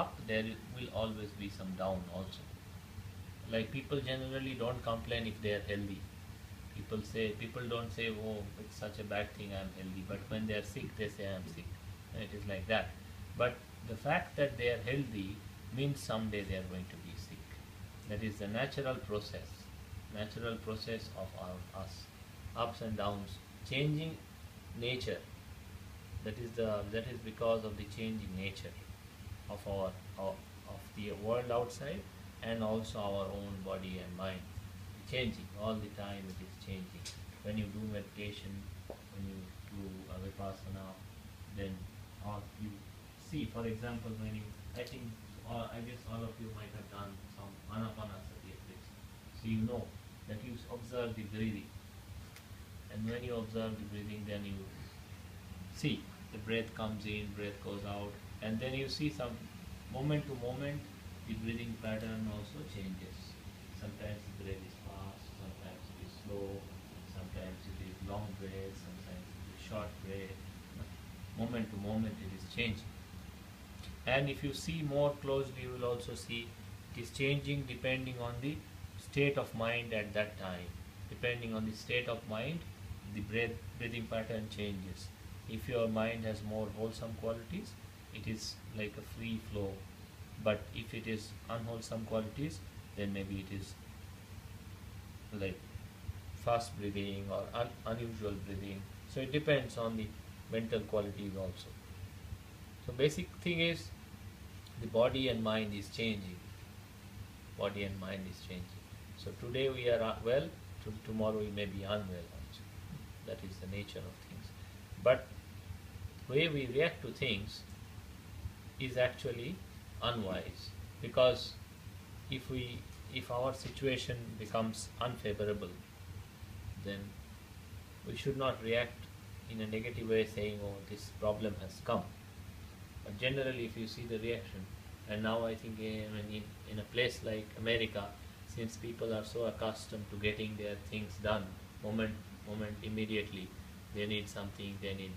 up, there will always be some down also. Like people generally don't complain if they are healthy. People don't say, oh, it's such a bad thing I'm healthy, but when they are sick they say I'm sick. And it is like that. But the fact that they are healthy means someday they are going to be sick. That is the natural process of us, ups and downs, changing nature. That is because of the changing nature of of the world outside, and also our own body and mind. Changing all the time, it is changing. When you do meditation, when you do vipassana, then all you see, for example, when you, I think, I guess all of you might have done some anapanasati at least. So you know that you observe the breathing, and when you observe the breathing, then you see the breath comes in, breath goes out, and then you see some moment to moment the breathing pattern also changes. Sometimes the breath is fast, sometimes it is slow, sometimes it is long breath, sometimes it is short breath. Moment to moment it is changing. And if you see more closely, you will also see it is changing depending on the state of mind at that time. Depending on the state of mind, the breathing pattern changes. If your mind has more wholesome qualities, it is like a free flow. But if it is unwholesome qualities, then maybe it is like fast breathing or unusual breathing. So it depends on the mental qualities also. So basic thing is the body and mind is changing. Body and mind is changing. So today we are well, tomorrow we may be unwell also. That is the nature of things. But way we react to things is actually unwise, because if our situation becomes unfavorable, then we should not react in a negative way saying, oh, this problem has come. But generally, if you see the reaction, and now I think in a place like America, since people are so accustomed to getting their things done moment immediately, they need something, they need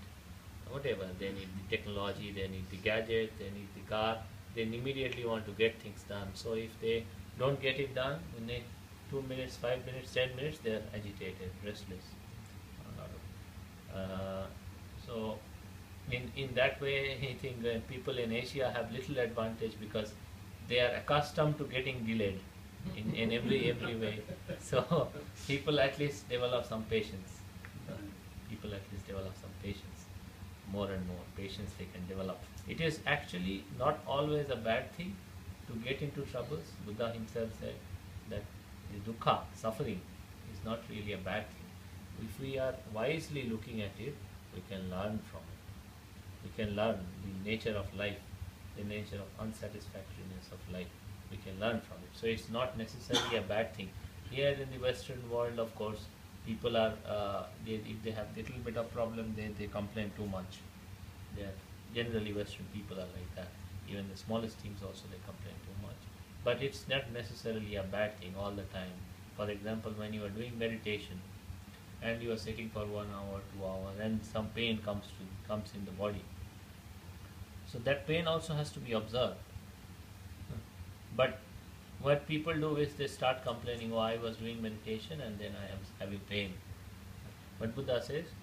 whatever, they need the technology, they need the gadget, they need the car, they immediately want to get things done. So if they don't get it done in 2 minutes, 5 minutes, 10 minutes, they are agitated, restless. Uh, so in that way, I think people in Asia have little advantage, because they are accustomed to getting delayed in every way. So people at least develop some patience. People at least develop some patience. More and more patience they can develop. It is actually not always a bad thing to get into troubles. Buddha himself said that the dukkha, suffering, is not really a bad thing. If we are wisely looking at it, we can learn from it. We can learn the nature of life, the nature of unsatisfactoriness of life. We can learn from it. So it's not necessarily a bad thing. Here in the Western world, of course, people are, if they have little bit of problem, they complain too much. They are, generally Western people are like that. Even the smallest things also they complain too much. But it's not necessarily a bad thing all the time. For example, when you are doing meditation and you are sitting for 1 hour, 2 hours, and some pain comes in the body. So that pain also has to be observed. But what people do is they start complaining, oh, I was doing meditation and then I am having pain. But Buddha says,